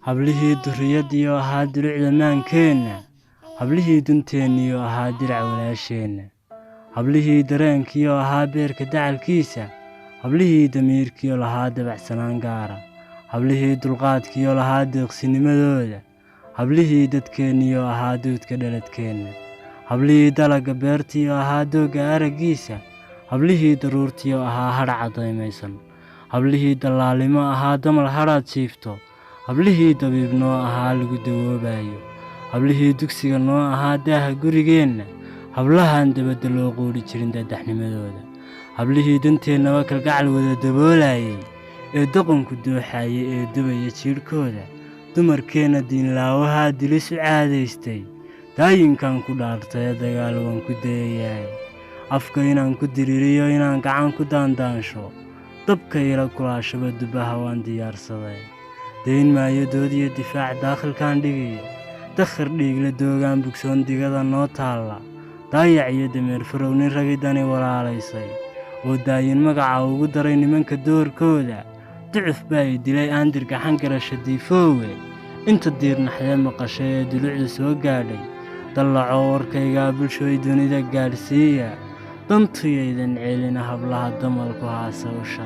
hablihii durriyadiyo ahaa dulucda maankeenna, hablihii dunteeniyo ahaa dirac walaasheenna, hablihii dareenkiyo ahaa beerka dacalkiisa, hablihii damiirkiyo lahaa dabacsanaan gaara, hablihii dulqaadkiyo lahaa deeqsinimadooda, hablihii dadkeenniyo ahaa duudka dhaladkeenna, hablihii dalagga beertiyo ahaa doogga araggiisa, hablihii daruurtiyo ahaa hadhaca daymaysan, hablihii dallaalnimo ahaa damal hadhaad jiifto, hablihii dabiib noo ahaa lagu dawoobayo, hablihii dugsiga noo ahaa daaha gurigeenna, hablahan dabadda loo quudhi jirin daadaxnimadooda, hablihii danteennaba kalgacal wada daboolayay ee doqonku dooxaayay ee dubaya jiidhkooda, dumarkeenna diinlaawahaa dilis u caadaystay, daayinkan ku dhaartay dagaal waan ku dayayaay, afka inaan ku diririyo inaan gacan ku daandaansho, dabka ila kulaashaba dubaha waan diyaarsaday, dayn maayo dood iyo difaac daakhilkaan dhigaya, dakhar dhiigla doogaan bugsoon digada noo taalla, daayac iyo dameer farow nin ragidani walaalaysay oo daayin magaca ugu daray nimanka doorkooda, ducuf baa i dilay aan dirgaxan garasho diifoowe, inta diirnaxdee maqashay ee dulucda soo gaadhay, dallacoo warkaygaa bulshooy dunida gaadhsiiya, dantuyaydan ceelina hablaha damalku haasawsha.